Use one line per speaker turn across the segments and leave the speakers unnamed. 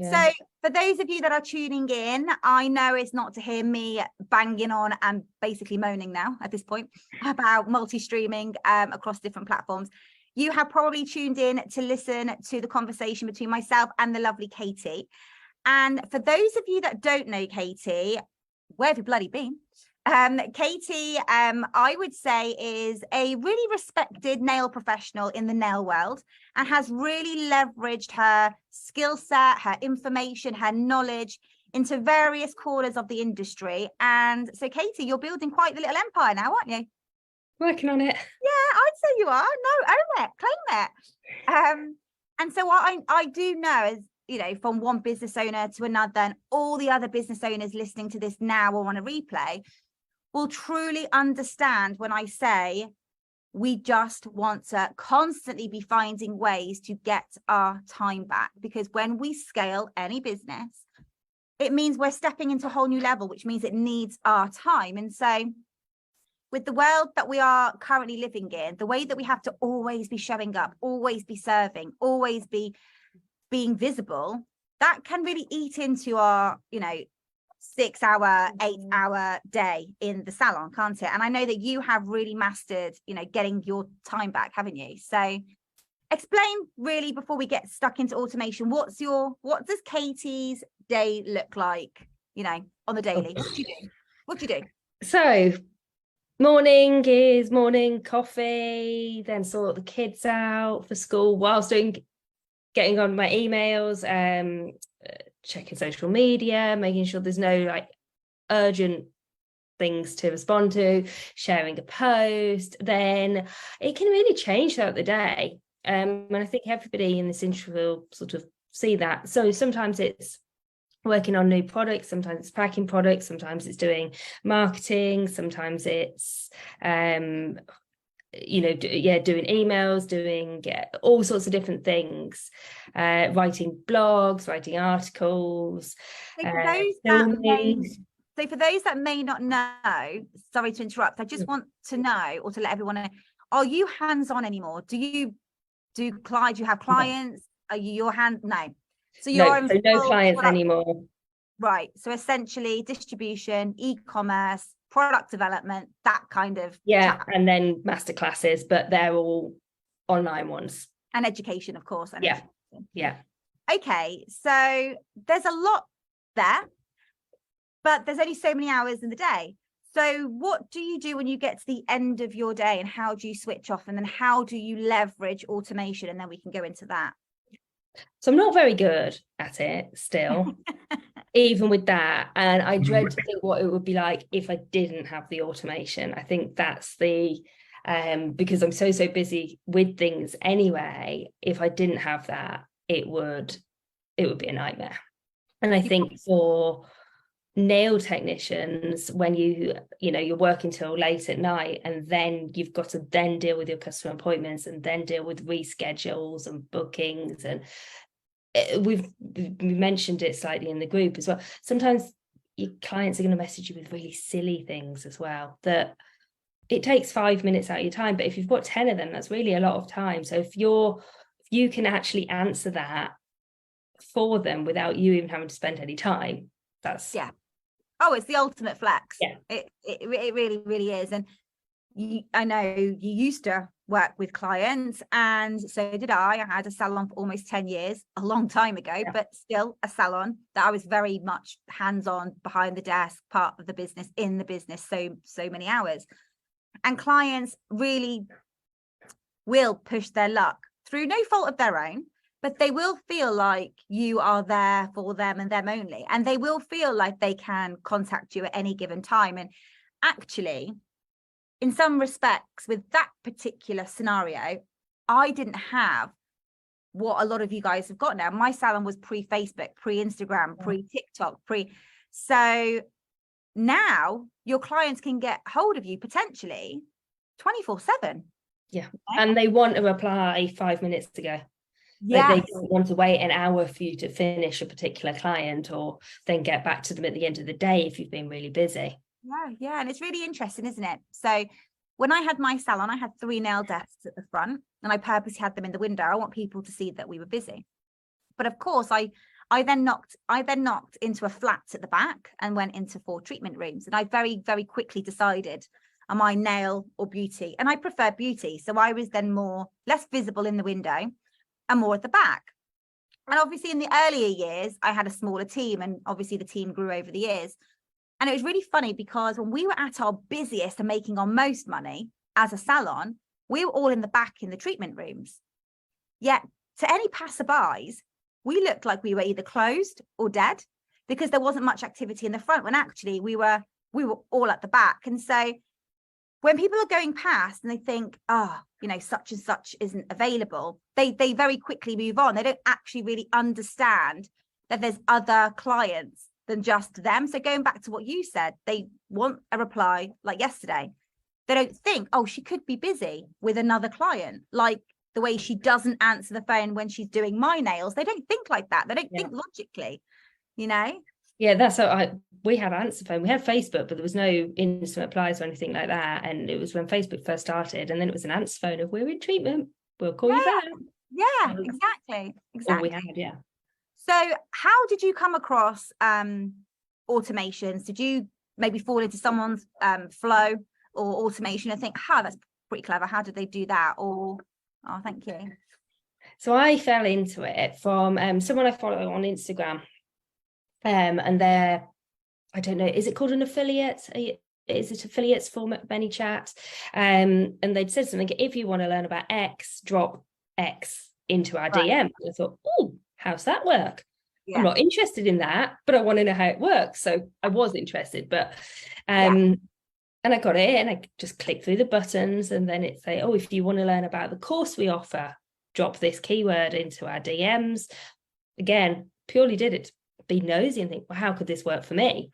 So for those of you that are tuning in, I know it's not to hear me banging on and basically moaning now at this point about multi-streaming across different platforms. You have probably tuned in to listen to the conversation between myself and the lovely Katie. And for those of you that don't know Katie, where have you bloody been? Katie, I would say, is a really respected nail professional in the nail world and has really leveraged her skill set, her information, her knowledge into various corners of the industry. And so, Katie, you're building quite the little empire now, aren't you?
Working on it.
Yeah, I'd say you are. No, own it, claim it. And so what I do know is, you know, from one business owner to another, and all the other business owners listening to this now or on a replay will truly understand when I say we just want to constantly be finding ways to get our time back, because when we scale any business, it means we're stepping into a whole new level, which means it needs our time. And so with the world that we are currently living in, the way that we have to always be showing up, always be serving, always be being visible, that can really eat into our, you know, 6-hour, 8-hour day in the salon, can't it? And I know that you have really mastered, you know, getting your time back, haven't you? So explain really, before we get stuck into automation, what does Katie's day look like, you know, on the daily? What do you do?
So morning is morning coffee, then sort the kids out for school whilst getting on my emails, checking social media, making sure there's no like urgent things to respond to, sharing a post. Then it can really change throughout the day. And I think everybody in this industry will sort of see that. So sometimes it's working on new products, sometimes it's packing products, sometimes it's doing marketing, sometimes it's you know, doing emails, doing all sorts of different things, writing blogs, writing articles.
So for those that may not know, sorry to interrupt, I just want to know, or to let everyone know, are you hands-on anymore? Do you have clients? Are you your hand? No. So you're
no clients anymore.
Right. So essentially distribution, e-commerce, product development, that kind of
chat. And then masterclasses, but they're all online ones.
And education, of course.
Yeah.
Okay, so there's a lot there, but there's only so many hours in the day. So what do you do when you get to the end of your day, and how do you switch off, and then how do you leverage automation? And then we can go into that.
So I'm not very good at it still, even with that. And I dread to think what it would be like if I didn't have the automation. I think that's because I'm so busy with things anyway, if I didn't have that, it would be a nightmare. And I think for nail technicians, when you're working till late at night, and then you've got to then deal with your customer appointments, and then deal with reschedules and bookings, and we mentioned it slightly in the group as well. Sometimes your clients are going to message you with really silly things as well, that it takes 5 minutes out of your time, but if you've got 10 of them, that's really a lot of time. So if you can actually answer that for them without you even having to spend any time, that's
it's the ultimate flex.
It
really, really is. And I know you used to work with clients, and so did I. I had a salon for almost 10 years, a long time ago, but still a salon that I was very much hands-on, behind the desk, part of the business, in the business, so many hours. And clients really will push their luck through no fault of their own, but they will feel like you are there for them and them only. And they will feel like they can contact you at any given time. And actually, in some respects, with that particular scenario, I didn't have what a lot of you guys have got now. My salon was pre-Facebook, pre-Instagram, pre-TikTok, so now your clients can get hold of you potentially 24/7.
Yeah. And they want to reply 5 minutes ago.
Yeah.
They don't want to wait an hour for you to finish a particular client, or then get back to them at the end of the day if you've been really busy.
Yeah. And it's really interesting, isn't it? So when I had my salon, I had 3 nail desks at the front, and I purposely had them in the window. I want people to see that we were busy. But of course, I I then knocked into a flat at the back and went into 4 treatment rooms. And I very, very quickly decided, am I nail or beauty? And I prefer beauty. So I was then less visible in the window and more at the back. And obviously in the earlier years, I had a smaller team, and obviously the team grew over the years. And it was really funny because when we were at our busiest and making our most money as a salon, we were all in the back in the treatment rooms. Yet to any passerbys, we looked like we were either closed or dead, because there wasn't much activity in the front, when actually we were all at the back. And so when people are going past and they think, such and such isn't available, they very quickly move on. They don't actually really understand that there's other clients than just them. So going back to what you said, they want a reply like yesterday. They don't think, oh, she could be busy with another client, like the way she doesn't answer the phone when she's doing my nails. They don't think like that. They don't think logically,
Yeah, that's how we had answer phone. We had Facebook, but there was no instant replies or anything like that. And it was when Facebook first started, and then it was an answer phone of, we're in treatment, we'll call you back.
Yeah, exactly.
All we had, yeah.
So how did you come across automations? Did you maybe fall into someone's flow or automation and think, that's pretty clever, how did they do that? Or, oh, thank you.
So I fell into it from someone I follow on Instagram. And they're, I don't know, is it called an affiliate? Is it affiliates for ManyChat? And they'd said something, if you want to learn about X, drop X into our DM. I thought, oh, how's that work? Yeah. I'm not interested in that, but I want to know how it works. So I was interested, but and I got it, and I just clicked through the buttons, and then it say, oh, if you want to learn about the course we offer, drop this keyword into our DMs. Again, purely did it to be nosy and think, well, how could this work for me?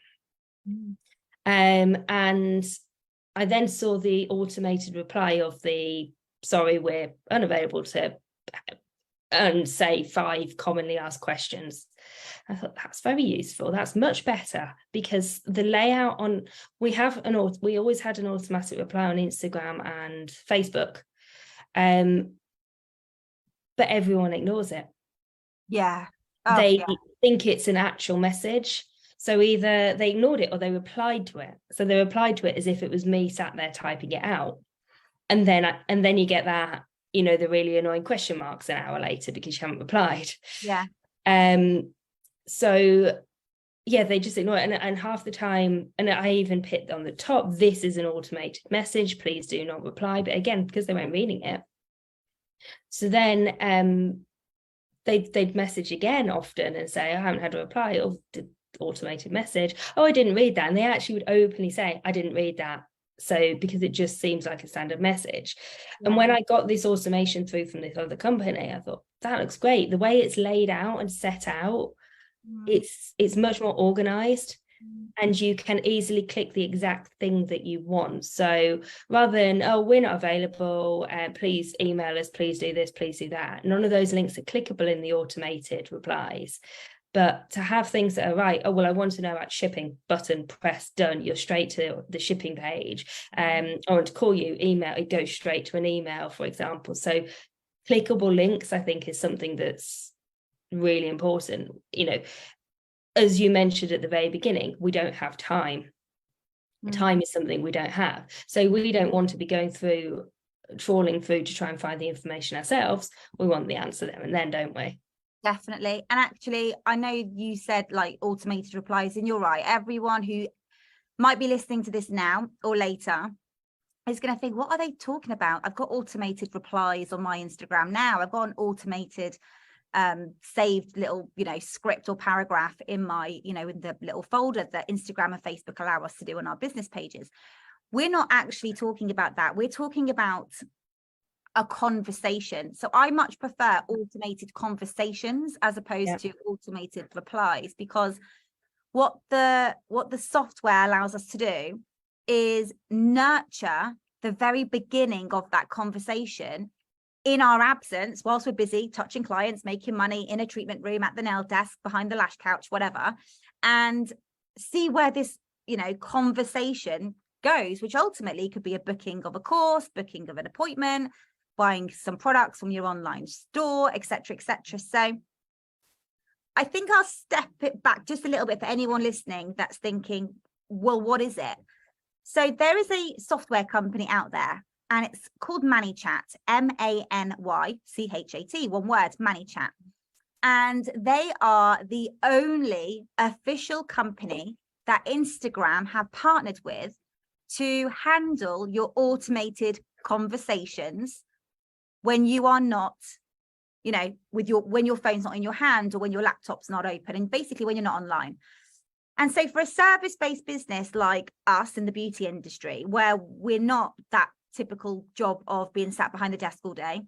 And I then saw the automated reply of the, sorry, we're unavailable to say 5 commonly asked questions. I thought, that's very useful. That's much better, because the layout on, we always had an automatic reply on Instagram and Facebook, but everyone ignores it.
Yeah.
They think it's an actual message. So either they ignored it or they replied to it. So they replied to it as if it was me sat there typing it out. And then you get that, the really annoying question marks an hour later because you haven't replied.
Yeah.
So yeah, they just ignore it. And half the time, and I even put on the top, this is an automated message, please do not reply. But again, because they weren't reading it. So then they'd message again often and say, I haven't had a reply, or the automated message, oh, I didn't read that. And they actually would openly say, I didn't read that. So because it just seems like a standard message. Yeah. And when I got this automation through from this other company, I thought, that looks great. The way it's laid out and set out, it's much more organized, and you can easily click the exact thing that you want. So rather than, oh, we're not available, please email us, please do this, please do that. None of those links are clickable in the automated replies. But to have things that are right, oh, well, I want to know about shipping, button, press, done, you're straight to the shipping page. I want to call you, email, it goes straight to an email, for example. So clickable links, I think, is something that's really important. As you mentioned at the very beginning, we don't have time. Time is something we don't have. So we don't want to be trawling through to try and find the information ourselves. We want the answer there and then, don't we?
Definitely. And actually, I know you said like automated replies, and you're right. Everyone who might be listening to this now or later is going to think, what are they talking about? I've got automated replies on my Instagram now. I've got an automated saved little, script or paragraph in my, in the little folder that Instagram and Facebook allow us to do on our business pages. We're not actually talking about that. We're talking about a conversation. So I much prefer automated conversations as opposed to automated replies, because what the software allows us to do is nurture the very beginning of that conversation in our absence, whilst we're busy touching clients, making money in a treatment room, at the nail desk, behind the lash couch, whatever, and see where this conversation goes, which ultimately could be a booking of a course, booking of an appointment, buying some products from your online store, etc., etc. So I think I'll step it back just a little bit for anyone listening that's thinking, well, what is it? So there is a software company out there, and it's called ManyChat, ManyChat, one word, ManyChat. And they are the only official company that Instagram have partnered with to handle your automated conversations when you are not, you know, when your phone's not in your hand, or when your laptop's not open, and basically when you're not online. And so for a service-based business like us in the beauty industry, where we're not that typical job of being sat behind the desk all day,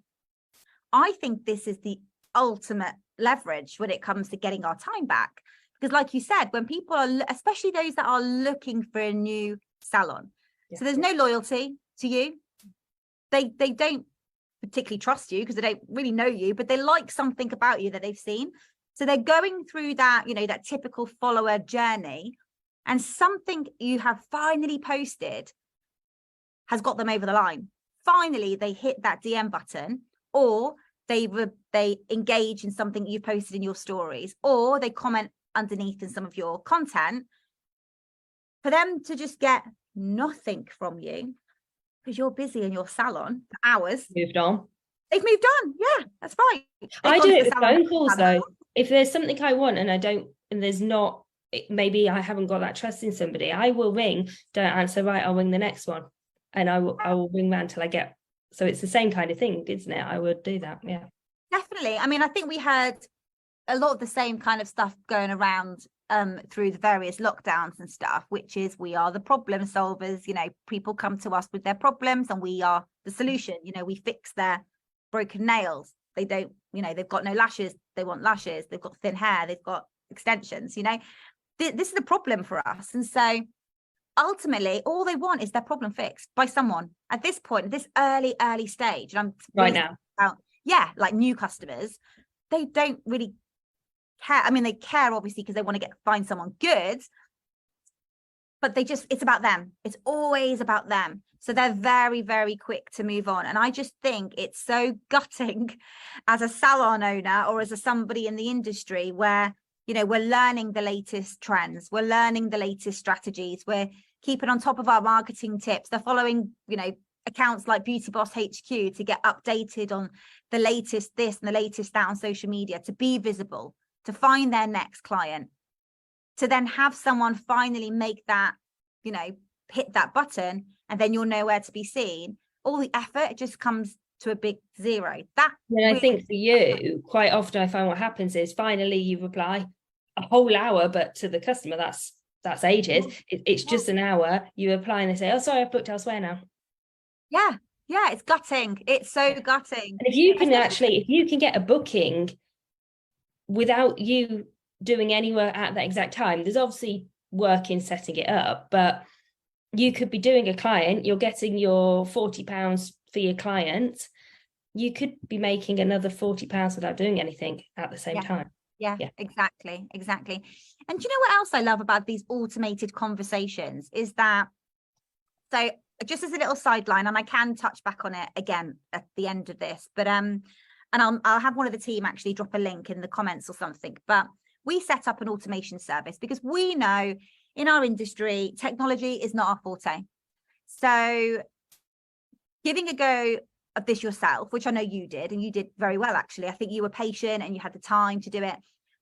I think this is the ultimate leverage when it comes to getting our time back. Because like you said, when people are, especially those that are looking for a new salon, so there's no loyalty to you. They don't particularly trust you because they don't really know you, but they like something about you that they've seen. So they're going through that, you know, that typical follower journey, and something you have finally posted has got them over the line. Finally, they hit that DM button, or they engage in something you posted in your stories, or they comment underneath in some of your content. For them to just get nothing from you because you're busy in your salon for hours.
Moved on.
They've moved on. Yeah, that's right.
I do it with phone calls though. If there's something I want and I don't, and there's not, maybe I haven't got that trust in somebody, I will ring, don't answer, right, I'll ring the next one. And I will ring round till I get, so it's the same kind of thing, isn't it? I would do that, yeah.
Definitely. I mean, I think we had a lot of the same kind of stuff going around through the various lockdowns and stuff, which is we are the problem solvers. You know, people come to us with their problems and we are the solution. You know, we fix their broken nails. They don't, you know, they've got no lashes, they want lashes, they've got thin hair, they've got extensions, you know, this is the problem for us. And so ultimately all they want is their problem fixed by someone at this point, this early stage. And I'm
right now
about, like new customers, they don't really care. I mean, they care obviously because they want to find someone good, but it's about them. It's always about them. So they're very, very quick to move on. And I just think it's so gutting as a salon owner or as somebody in the industry where, you know, we're learning the latest trends, we're learning the latest strategies, we're keeping on top of our marketing tips. They're following, you know, accounts like Beauty Boss HQ to get updated on the latest this and the latest that on social media, to be visible, to find their next client, to then have someone finally make that, you know, hit that button, and then you're nowhere to be seen. All the effort just comes to a big zero.
I think for you, quite often I find what happens is finally you reply a whole hour, but to the customer that's ages. It's just an hour. You apply and they say, oh, sorry, I've booked elsewhere now.
Yeah, it's gutting. It's so gutting.
And if you can get a booking without you doing any work at that exact time, there's obviously work in setting it up, but you could be doing a client, you're getting your £40 for your client, you could be making another £40 without doing anything at the same time.
Yeah, exactly. And do you know what else I love about these automated conversations is that, so just as a little sideline, and I can touch back on it again at the end of this, but and I'll have one of the team actually drop a link in the comments or something, but we set up an automation service because we know in our industry, technology is not our forte. So giving a go of this yourself, which I know you did, and you did very well, actually. I think you were patient and you had the time to do it.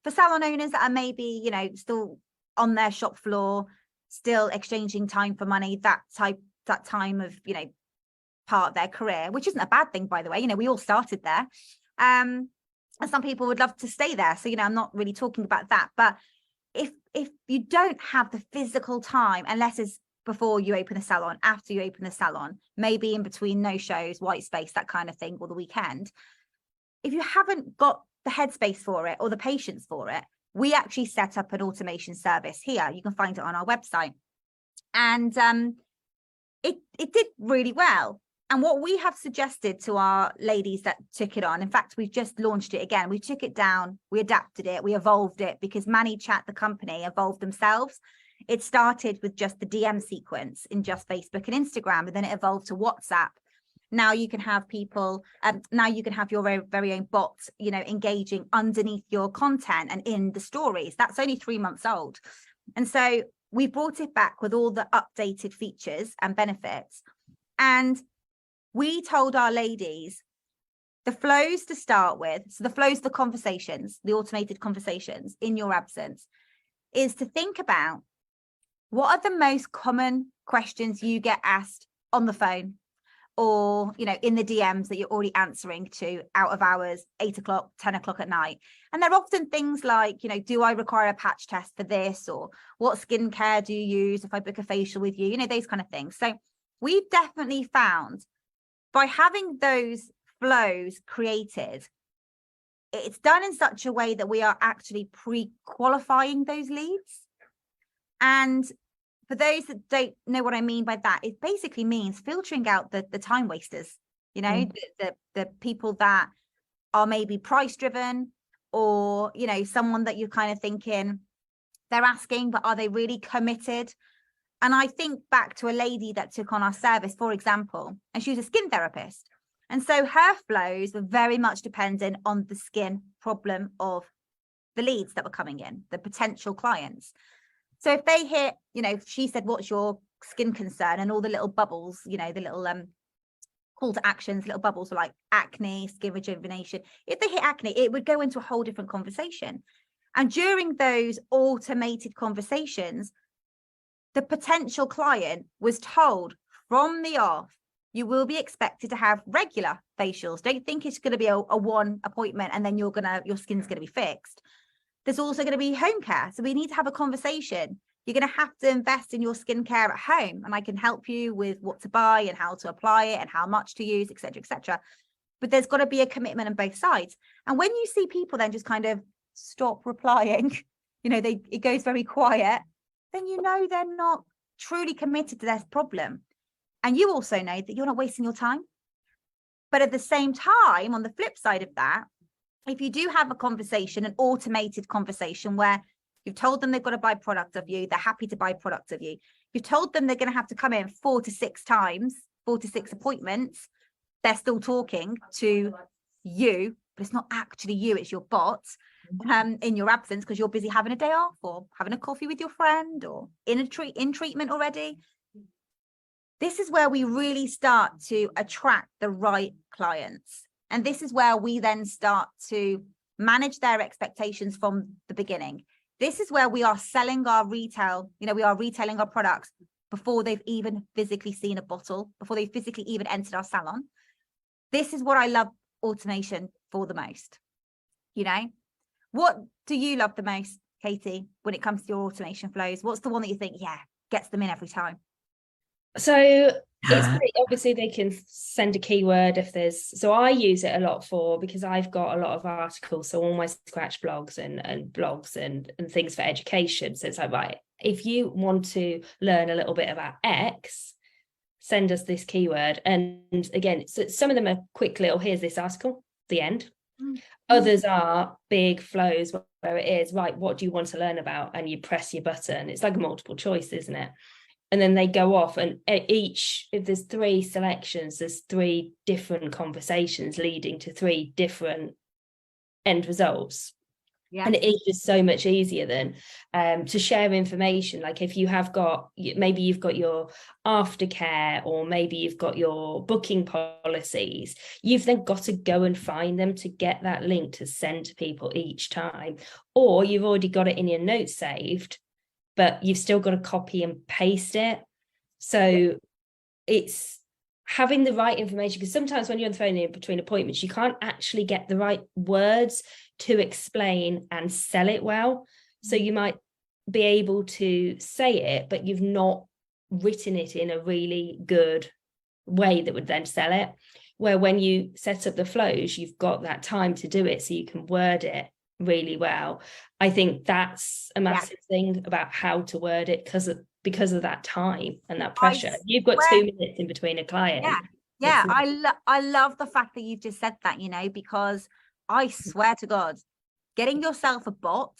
For salon owners that are maybe, you know, still on their shop floor, still exchanging time for money, that time of, you know, part of their career, which isn't a bad thing, by the way. You know, we all started there. And some people would love to stay there. So, you know, I'm not really talking about that. But if you don't have the physical time, unless it's before you open a salon, after you open the salon, maybe in between no shows, white space, that kind of thing, or the weekend, if you haven't got the headspace for it or the patience for it, we actually set up an automation service here. You can find it on our website. And it did really well. And what we have suggested to our ladies that took it on, in fact, we've just launched it again. We took it down, we adapted it, we evolved it because ManyChat, the company, evolved themselves. It started with just the DM sequence in just Facebook and Instagram, and then it evolved to WhatsApp. Now you can have people, now you can have your very own bot, you know, engaging underneath your content and in the stories. That's only 3 months old. And so we brought it back with all the updated features and benefits. And we told our ladies the flows to start with. So the flows, the conversations, the automated conversations in your absence, is to think about what are the most common questions you get asked on the phone, or, you know, in the DMs that you're already answering to out of hours, 8 o'clock, 10 o'clock at night. And they're often things like, you know, do I require a patch test for this? Or what skincare do you use if I book a facial with you? You know, those kind of things. So we've definitely found by having those flows created, it's done in such a way that we are actually pre-qualifying those leads. And for those that don't know what I mean by that, it basically means filtering out the time wasters, you know, the people that are maybe price driven, or, you know, someone that you're kind of thinking they're asking, but are they really committed? And I think back to a lady that took on our service, for example, and she was a skin therapist. And so her flows were very much dependent on the skin problem of the leads that were coming in, the potential clients. So if they hit, you know, she said, what's your skin concern? And all the little bubbles, you know, the little call to actions, little bubbles were like acne, skin rejuvenation. If they hit acne, it would go into a whole different conversation. And during those automated conversations, the potential client was told from the off, you will be expected to have regular facials. Don't think it's going to be a one appointment and then your skin's going to be fixed. There's also going to be home care. So we need to have a conversation. You're going to have to invest in your skincare at home, and I can help you with what to buy and how to apply it and how much to use, etc., etc. But there's got to be a commitment on both sides. And when you see people then just kind of stop replying, you know, it goes very quiet, then you know they're not truly committed to their problem. And you also know that you're not wasting your time. But at the same time, on the flip side of that, if you do have a conversation, an automated conversation where you've told them they've got to buy product of you, they're happy to buy product of you, you've told them they're going to have to come in 4 to 6 times, 4 to 6 appointments, they're still talking to you, but it's not actually you, it's your bot in your absence because you're busy having a day off or having a coffee with your friend or in treatment already. This is where we really start to attract the right clients. And this is where we then start to manage their expectations from the beginning. This is where we are selling our retail, you know, we are retailing our products before they've even physically seen a bottle, before they physically even entered our salon. This is what I love automation for the most. You know, what do you love the most, Katie, when it comes to your automation flows? What's the one that you think, yeah, gets them in every time?
So it's great. Obviously they can send a keyword if there's, so I use it a lot because I've got a lot of articles, so all my scratch blogs and blogs and things for education. So it's like, right, if you want to learn a little bit about X, send us this keyword. And again, so some of them are quick little, here's this article, the end. Others are big flows where it is, right, what do you want to learn about? And you press your button. It's like a multiple choice, isn't it? And then they go off, and each, if there's 3 selections, there's 3 different conversations leading to 3 different end results. Yeah. And it is just so much easier than to share information. Like if you have got, maybe you've got your aftercare, or maybe you've got your booking policies, you've then got to go and find them to get that link to send to people each time. Or you've already got it in your notes saved, but you've still got to copy and paste it. So it's having the right information, because sometimes when you're on the phone in between appointments, you can't actually get the right words to explain and sell it well. So you might be able to say it, but you've not written it in a really good way that would then sell it. Where when you set up the flows, you've got that time to do it, so you can word it really well. I think that's a massive thing about how to word it, because of that time and that pressure. You've got 2 minutes in between a client.
I love the fact that you've just said that, you know, because I swear to God, getting yourself a bot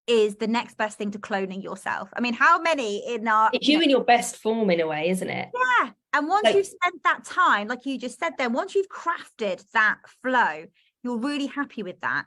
is the next best thing to cloning yourself. I mean, how many in our...
It's you in your best form in a way, isn't it?
And once you've spent that time, like you just said then, once you've crafted that flow, you're really happy with that,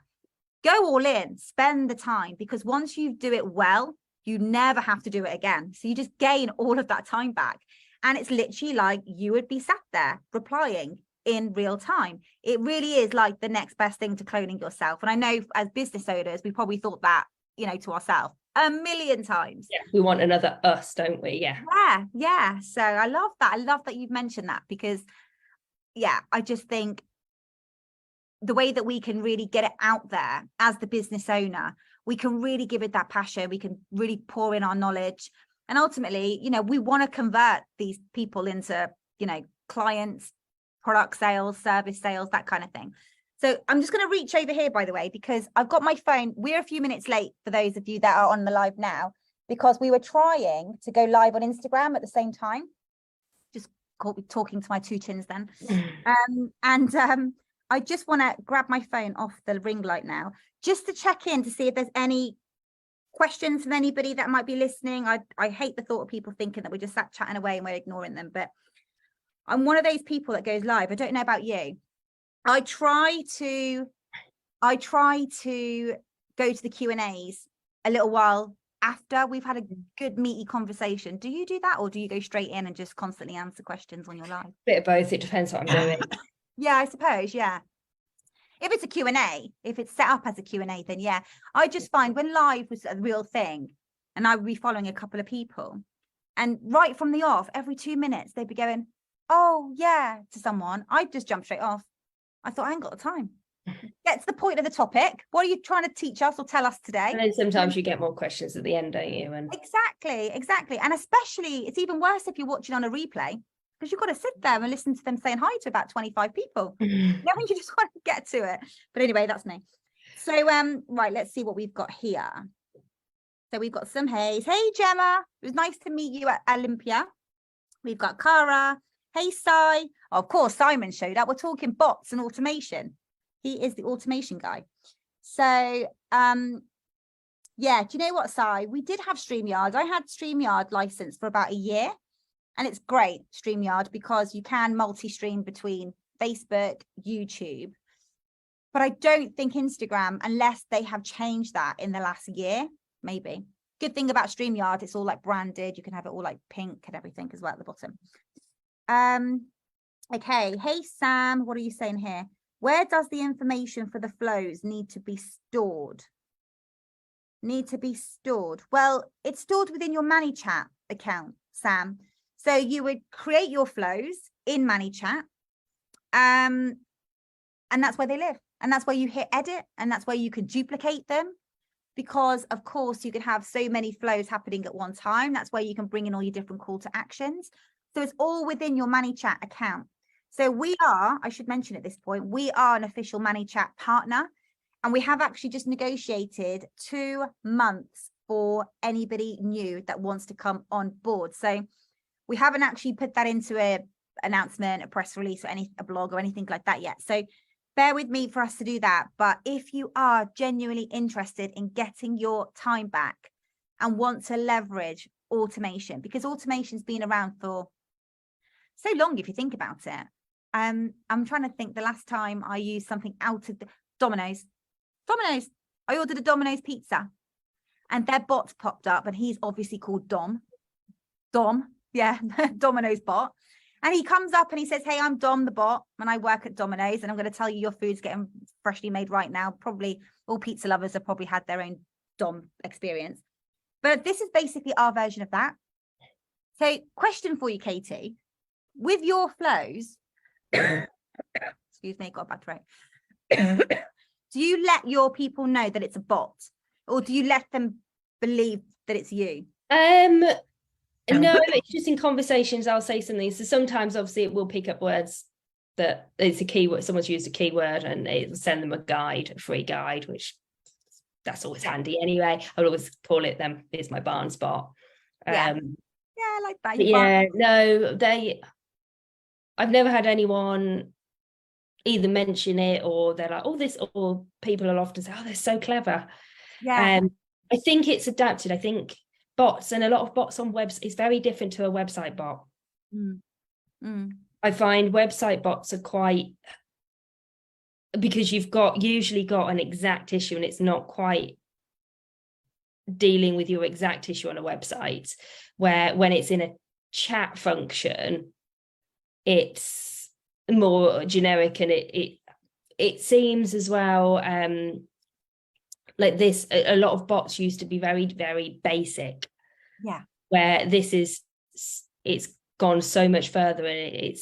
go all in, spend the time, because once you do it well, you never have to do it again. So you just gain all of that time back. And it's literally like you would be sat there replying in real time. It really is like the next best thing to cloning yourself. And I know as business owners, we probably thought that, you know, to ourselves a million times.
Yeah, we want another us, don't we?
Yeah. So I love that. I love that you've mentioned that, because yeah, I just think the way that we can really get it out there as the business owner, we can really give it that passion. We can really pour in our knowledge. And ultimately, you know, we want to convert these people into, you know, clients, product sales, service sales, that kind of thing. So I'm just going to reach over here, by the way, because I've got my phone. We're a few minutes late for those of you that are on the live now, because we were trying to go live on Instagram at the same time. Just caught me talking to my two chins then. I just want to grab my phone off the ring light now, just to check in to see if there's any questions from anybody that might be listening. I hate the thought of people thinking that we're just sat chatting away and we're ignoring them, but I'm one of those people that goes live. I don't know about you. I try to go to the Q&As a little while after we've had a good meaty conversation. Do you do that, or do you go straight in and just constantly answer questions on your live?
Bit of both. It depends what I'm doing.
Yeah, I suppose. Yeah. If it's a Q&A, if it's set up as a Q&A, then yeah. I just find when live was a real thing, and I would be following a couple of people, and right from the off, every 2 minutes, they'd be going, oh yeah, to someone, I'd just jump straight off. I thought, I ain't got the time. Get to the point of the topic. What are you trying to teach us or tell us today?
And then sometimes you get more questions at the end, don't you? And
Exactly. And especially, it's even worse if you're watching on a replay, because you've got to sit there and listen to them saying hi to about 25 people. You just want to get to it. But anyway, that's me. So, right, let's see what we've got here. So we've got some Hayes. Hey, Gemma. It was nice to meet you at Olympia. We've got Cara. Hey, Si. Oh, of course, Simon showed up. We're talking bots and automation. He is the automation guy. So, yeah, do you know what, Si? We did have StreamYard. I had StreamYard license for about a year. And it's great, StreamYard, because you can multi-stream between Facebook, YouTube. But I don't think Instagram, unless they have changed that in the last year, maybe. Good thing about StreamYard, it's all like branded. You can have it all like pink and everything as well at the bottom. Okay. Hey, Sam, what are you saying here? Where does the information for the flows need to be stored? Well, it's stored within your ManyChat account, Sam. So you would create your flows in ManyChat, and that's where they live. And that's where you hit edit, and that's where you can duplicate them, because of course you can have so many flows happening at one time. That's where you can bring in all your different call to actions. So it's all within your ManyChat account. So we are, I should mention at this point, we are an official ManyChat partner, and we have actually just negotiated 2 months for anybody new that wants to come on board. So we haven't actually put that into a announcement, a press release, or a blog or anything like that yet. So bear with me for us to do that. But if you are genuinely interested in getting your time back and want to leverage automation, because automation's been around for so long, if you think about it. I'm trying to think the last time I used something out of the Domino's. I ordered a Domino's pizza, and their bot popped up, and he's obviously called Dom. Yeah, Domino's bot. And he comes up and he says, hey, I'm Dom the bot, and I work at Domino's, and I'm going to tell you your food's getting freshly made right now. Probably all pizza lovers have probably had their own Dom experience. But this is basically our version of that. So question for you, Katie. With your flows, excuse me, got a bad throat. Do you let your people know that it's a bot, or do you let them believe that it's you?
No, it's just in conversations I'll say something. So sometimes obviously it will pick up words that it's a keyword, someone's used a keyword, and it'll send them a free guide, which that's always handy anyway. I would always call it them is my barn spot.
Yeah, I like that.
Yeah, no, I've never had anyone either mention it, or they're like, oh, this, or people will often say, oh, they're so clever.
Yeah.
I think it's adapted. I think bots, and a lot of bots on webs is very different to a website bot. I find website bots are quite, because you've usually got an exact issue and it's not quite dealing with your exact issue on a website, where when it's in a chat function, it's more generic, and it seems as well like this, a lot of bots used to be very, very basic, where it's gone so much further, and it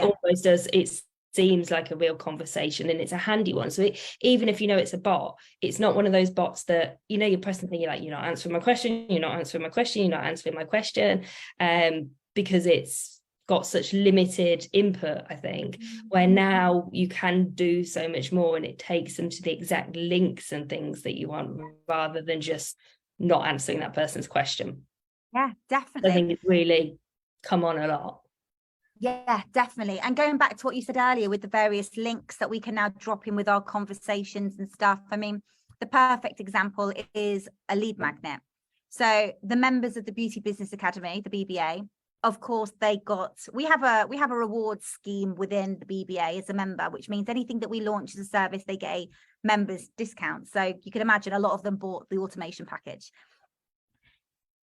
almost does, it seems like a real conversation, and it's a handy one. So even if you know it's a bot, it's not one of those bots that, you know, you're pressing the thing, you're like, you're not answering my question, you're not answering my question, you're not answering my question, because it's got such limited input, I think, where now you can do so much more, and it takes them to the exact links and things that you want, rather than just not answering that person's question.
Yeah, definitely.
I think it's really come on a lot.
Yeah, definitely. And going back to what you said earlier with the various links that we can now drop in with our conversations and stuff. I mean, the perfect example is a lead magnet. So the members of the Beauty Business Academy, the BBA, of course, we have a reward scheme within the BBA as a member, which means anything that we launch as a service, they get a members discount. So you can imagine a lot of them bought the automation package.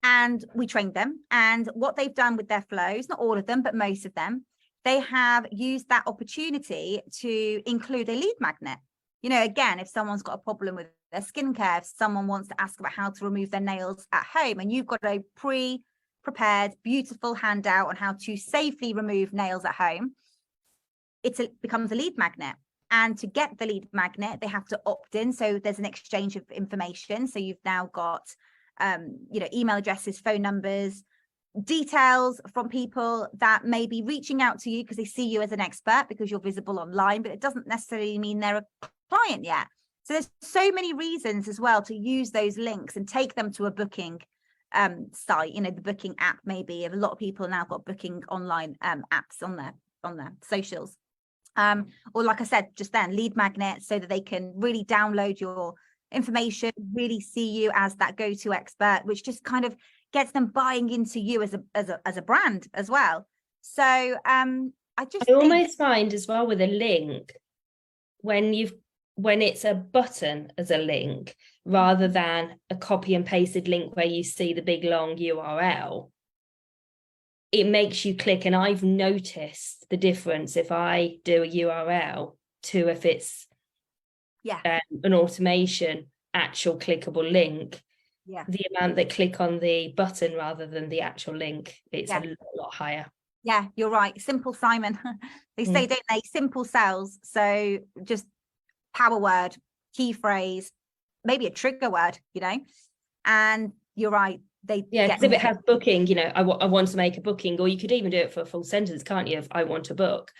And we trained them, and what they've done with their flows, not all of them, but most of them, they have used that opportunity to include a lead magnet. You know, again, if someone's got a problem with their skincare, if someone wants to ask about how to remove their nails at home, and you've got a pre-prepared, beautiful handout on how to safely remove nails at home, it becomes a lead magnet. And to get the lead magnet, they have to opt in. So there's an exchange of information. So you've now got email addresses, phone numbers, details from people that may be reaching out to you because they see you as an expert because you're visible online, but it doesn't necessarily mean they're a client yet. So there's so many reasons as well to use those links and take them to a booking site, you know, the booking app. Maybe a lot of people now got booking online apps on their socials. Or like I said just then, lead magnets, so that they can really download your information, really see you as that go-to expert, which just kind of gets them buying into you as a brand as well. So I almost
find as well with a link, when it's a button as a link rather than a copy and pasted link where you see the big long URL, it makes you click. And I've noticed the difference if I do a URL to if it's an automation actual clickable link. The amount that click on the button rather than the actual link, it's a lot higher.
Yeah, you're right. Simple Simon. They say, don't they? Simple sells. So just power word, key phrase, maybe a trigger word, you know. And you're right.
Because if it has booking, you know, I want to make a booking, or you could even do it for a full sentence, can't you? If I want to book.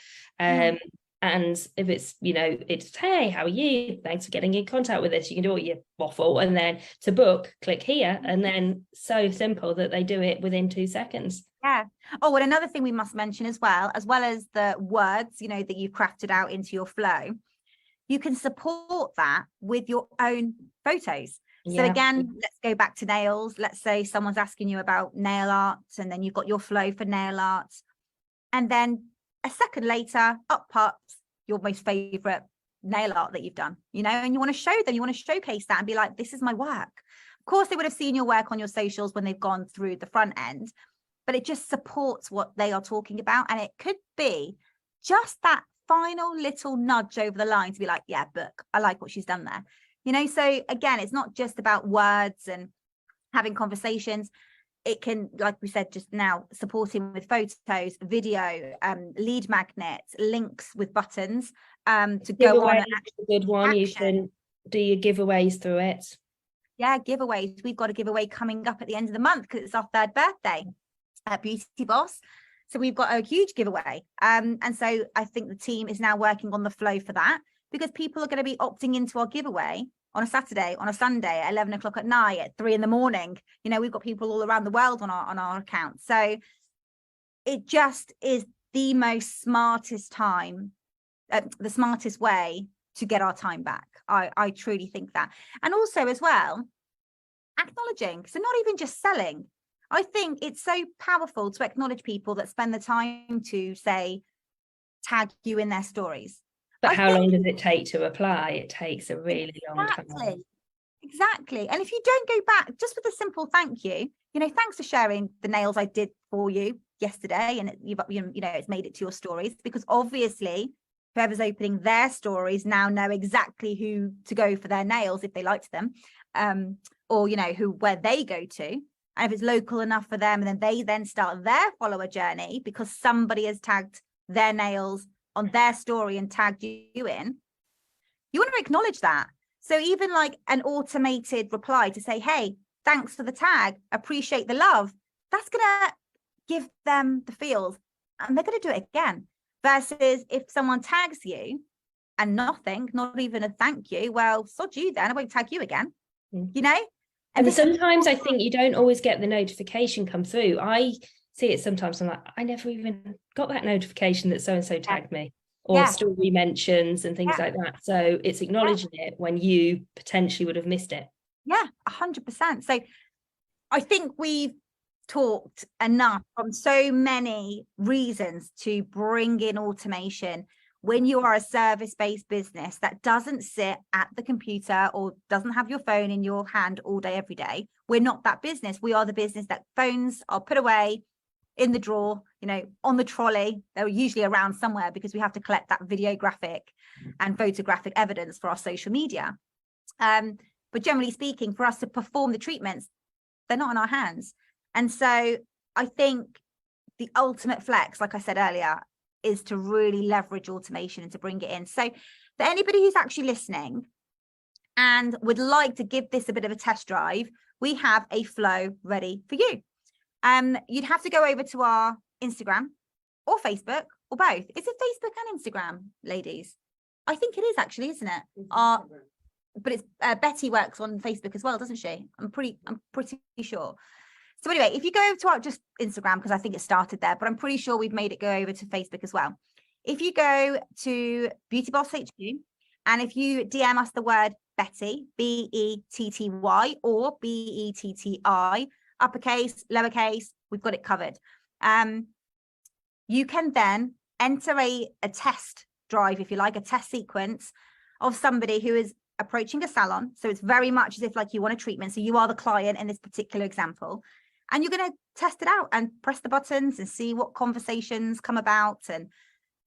And if it's, you know, it's, hey, how are you? Thanks for getting in contact with us. You can do all your waffle, and then to book, click here, and then so simple that they do it within 2 seconds.
Yeah. Oh, and another thing we must mention as well as the words, you know, that you've crafted out into your flow, you can support that with your own photos. So again, let's go back to nails. Let's say someone's asking you about nail art, and then you've got your flow for nail art. And then a second later, up pops your most favorite nail art that you've done, you know, and you want to show them, you want to showcase that and be like, this is my work. Of course, they would have seen your work on your socials when they've gone through the front end, but it just supports what they are talking about. And it could be just that final little nudge over the line to be like, yeah, book, I like what she's done there. You know, so again, it's not just about words and having conversations. It can, like we said just now, supporting with photos, video, lead magnets, links with buttons to go on.
A good one. You can do your giveaways through it.
Yeah, giveaways. We've got a giveaway coming up at the end of the month because it's our 3rd birthday at Beauty Boss. So we've got a huge giveaway. And so I think the team is now working on the flow for that, because people are going to be opting into our giveaway on a Saturday, on a Sunday at 11 o'clock at night, at 3 a.m. You know, we've got people all around the world on our account. So it just is the most smartest time, the smartest way to get our time back. I truly think that. And also as well, acknowledging, so not even just selling. I think it's so powerful to acknowledge people that spend the time to say, tag you in their stories.
But how long does it take to reply? It takes a really long time.
Exactly. And if you don't go back just with a simple thank you, thanks for sharing the nails I did for you yesterday, and it's made it to your stories, because obviously whoever's opening their stories now know exactly who to go for their nails if they liked them, or where they go to, and if it's local enough for them, and then they then start their follower journey because somebody has tagged their nails on their story and tagged you in. You want to acknowledge that. So even like an automated reply to say, hey, thanks for the tag, appreciate the love, that's going to give them the feels, and they're going to do it again. Versus if someone tags you and nothing, not even a thank you, well, sod you then, I won't tag you again,
And sometimes I think you don't always get the notification come through. I see it sometimes, I'm like, I never even got that notification that so-and-so tagged me. Or story mentions and things like that. So it's acknowledging it when you potentially would have missed it.
Yeah, 100%. So I think we've talked enough from so many reasons to bring in automation when you are a service-based business that doesn't sit at the computer or doesn't have your phone in your hand all day, every day. We're not that business. We are the business that phones are put away in the drawer, on the trolley. They're usually around somewhere because we have to collect that videographic and photographic evidence for our social media. But generally speaking, for us to perform the treatments, they're not in our hands. And so I think the ultimate flex, like I said earlier, is to really leverage automation and to bring it in. So for anybody who's actually listening and would like to give this a bit of a test drive, we have a flow ready for you. You'd have to go over to our Instagram or Facebook or both. Is it Facebook and Instagram, ladies? I think it is actually, isn't it? But it's Betty works on Facebook as well, doesn't she? I'm pretty sure. So anyway, if you go over to our just Instagram, because I think it started there, but I'm pretty sure we've made it go over to Facebook as well. If you go to Beauty Boss HQ, and if you DM us the word Betty, Betty, or Betti, uppercase, lowercase, we've got it covered. You can then enter a test drive, if you like, a test sequence of somebody who is approaching a salon. So it's very much as if like you want a treatment. So you are the client in this particular example, and you're going to test it out and press the buttons and see what conversations come about, and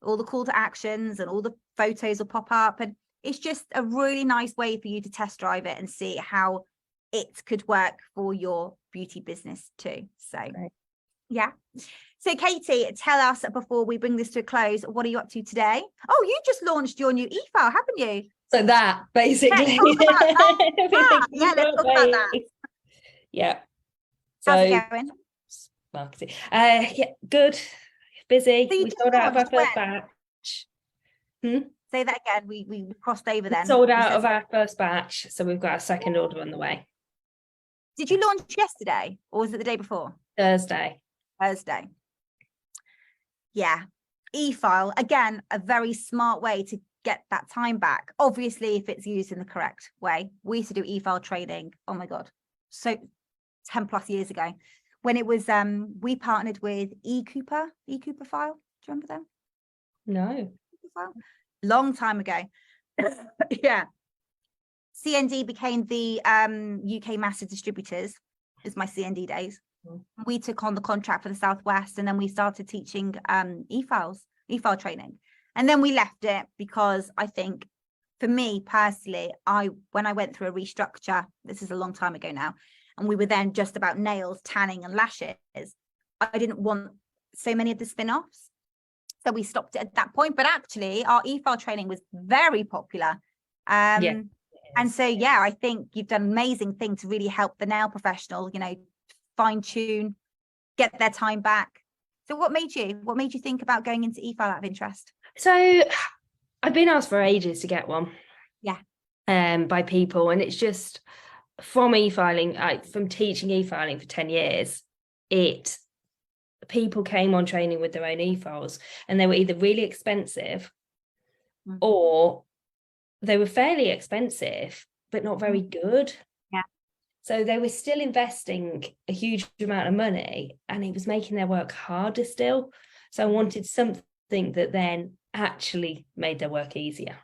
all the call to actions and all the photos will pop up. And it's just a really nice way for you to test drive it and see how it could work for your beauty business too. So yeah. So Katie, tell us before we bring this to a close, what are you up to today? Oh, you just launched your new e-file, haven't you?
So that basically.
Yeah, let's talk about that.
Yeah. So
how's it going?
Marketing. Yeah, good. Busy.
So
we sold out of our first batch.
Say that again. We crossed over then.
Sold out of our first batch, so we've got a second order on the way.
Did you launch yesterday, or was it the day before?
Thursday.
Yeah. E-file, again, a very smart way to get that time back. Obviously, if it's used in the correct way. We used to do e-file training. Oh my God. So 10 plus years ago, when it was, we partnered with eCooper File. Do you remember them?
No.
Long time ago. Yeah. CND became the UK master distributors. It's my CND days. We took on the contract for the Southwest, and then we started teaching e-file training. And then we left it because I think for me personally, when I went through a restructure, this is a long time ago now, and we were then just about nails, tanning and lashes, I didn't want so many of the spin-offs. So we stopped it at that point. But actually our e-file training was very popular. And so, yeah, I think you've done an amazing thing to really help the nail professional, fine tune, get their time back. So what made you think about going into e-file out of interest?
So I've been asked for ages to get one.
Yeah.
By people, and it's just from e-filing, from teaching e-filing for 10 years, people came on training with their own e-files, and they were either really expensive or they were fairly expensive but not very good.
Yeah.
So they were still investing a huge amount of money, and it was making their work harder still. So I wanted something that then actually made their work easier.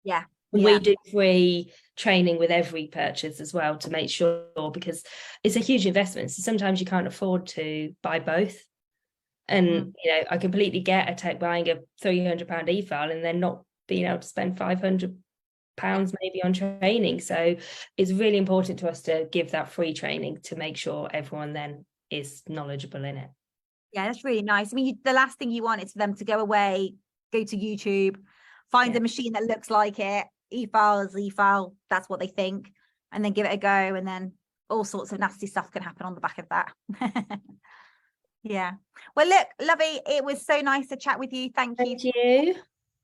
Yeah.
We do free training with every purchase as well to make sure, because it's a huge investment. So sometimes you can't afford to buy both. And, I completely get a tech buying a £300 e-file and then not being able to spend £500 maybe on training. So it's really important to us to give that free training to make sure everyone then is knowledgeable in it.
Yeah, that's really nice. I mean, the last thing you want is for them to go away, go to YouTube, find a machine that looks like it, e-file, that's what they think, and then give it a go, and then all sorts of nasty stuff can happen on the back of that. Yeah. Well, look, Lovey, it was so nice to chat with you. Thank you.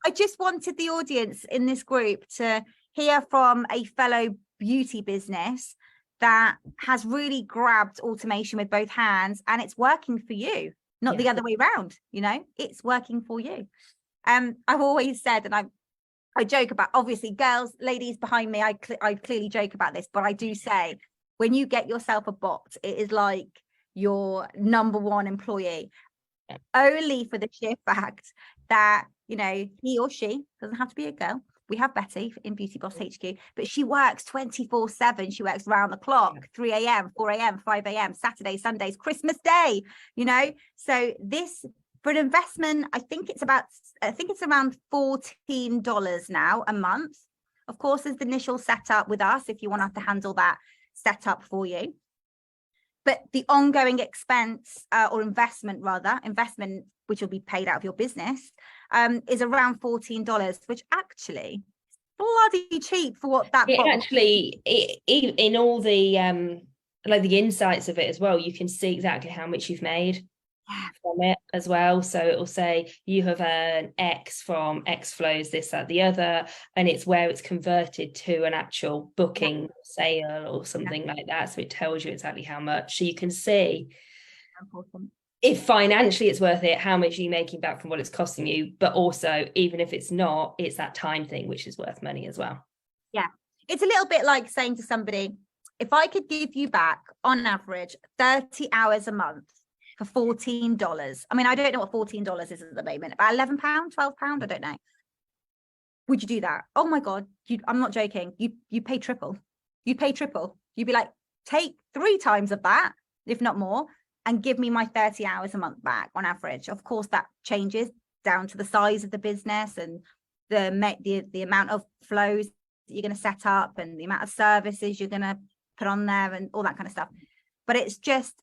I just wanted the audience in this group to hear from a fellow beauty business that has really grabbed automation with both hands, and it's working for you, not the other way around. It's working for you. I've always said, and I joke about, obviously, girls, ladies behind me, I clearly joke about this, but I do say, when you get yourself a bot, it is like your number one employee, only for the sheer fact that, he or she, doesn't have to be a girl. We have Betty in Beauty Boss HQ, but she works 24/7. She works round the clock, 3 a.m., 4 a.m., 5 a.m., Saturdays, Sundays, Christmas Day, So this, for an investment, I think it's around $14 now a month. Of course, there's the initial setup with us if you want us to handle that setup for you. But the ongoing expense or investment, which will be paid out of your business, is around $14, which actually is bloody cheap for what that.
In all the like the insights of it as well, you can see exactly how much you've made from it as well. So it will say you have earned X from X flows, this, that, the other, and it's where it's converted to an actual booking sale or something like that. So it tells you exactly how much, so you can see if financially it's worth it, how much are you making back from what it's costing you, but also even if it's not, it's that time thing which is worth money as well.
Yeah, it's a little bit like saying to somebody, if I could give you back on average 30 hours a month for $14. I mean, I don't know what $14 is at the moment, about £11, £12, I don't know. Would you do that? Oh my God, I'm not joking. You pay triple. You'd be like, take 3 times of that, if not more, and give me my 30 hours a month back on average. Of course, that changes down to the size of the business and the amount of flows that you're going to set up and the amount of services you're going to put on there and all that kind of stuff. But it's just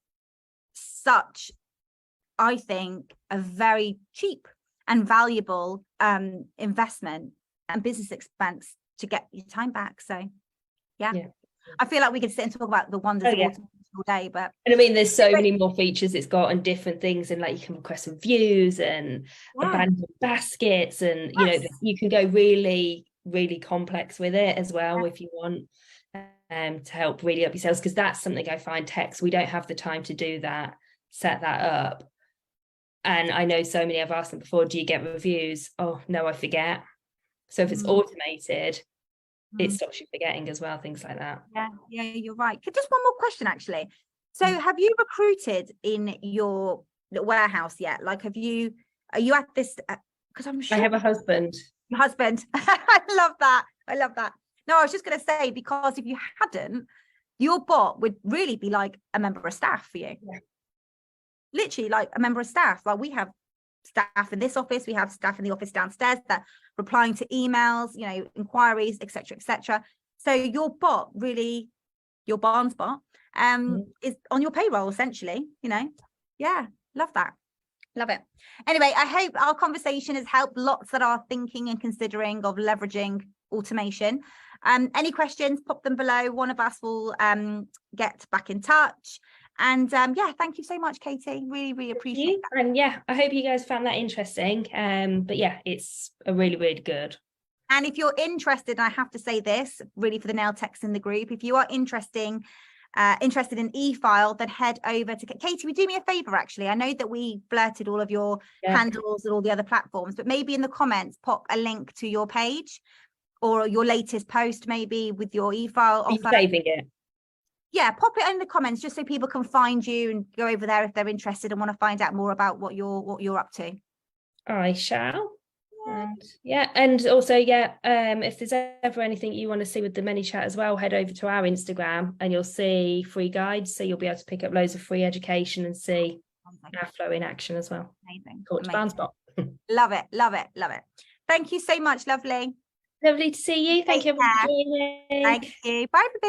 such, I think, a very cheap and valuable investment and business expense to get your time back. So yeah. I feel like we could sit and talk about the wonders of automation all day, but
I mean, there's so many more features it's got and different things, and like you can request some views and abandoned baskets, and you can go really, really complex with it as well if you want to help really up your sales, because that's something I find techs, we don't have the time to do that, set that up. And I know so many, I've asked them before, do you get reviews? Oh no, I forget. So if it's automated, it stops you forgetting as well, things like that.
Yeah, you're right. Just one more question, actually. So have you recruited in your warehouse yet? Like, are you at this, because I'm sure
I have a husband.
I love that. No, I was just going to say, because if you hadn't, your bot would really be like a member of staff for you. Literally like a member of staff. Like, we have staff in this office, we have staff in the office downstairs that replying to emails, inquiries, etc. So your bot, really, your Barnes bot, is on your payroll essentially. Love that. Love it. Anyway, I hope our conversation has helped lots that are thinking and considering of leveraging automation. Any questions, pop them below. One of us will get back in touch. And thank you so much, Katie. Really, really appreciate that.
And I hope you guys found that interesting. But it's a really, really good.
And if you're interested, and I have to say this really for the nail techs in the group, if you are interested in e-file, then head over to Katie. Would you do me a favor, actually? I know that we blurted all of your handles and all the other platforms, but maybe in the comments, pop a link to your page or your latest post, maybe with your e-file offer.
Saving it.
Yeah, pop it in the comments just so people can find you and go over there if they're interested and want to find out more about what you're up to.
I shall. And also if there's ever anything you want to see with the ManyChat as well, head over to our Instagram and you'll see free guides, so you'll be able to pick up loads of free education and see our flow in action as well.
Amazing.
Spot.
Love it. Thank you so much, lovely
To see you. Thank you for joining.
Thank you. Bye.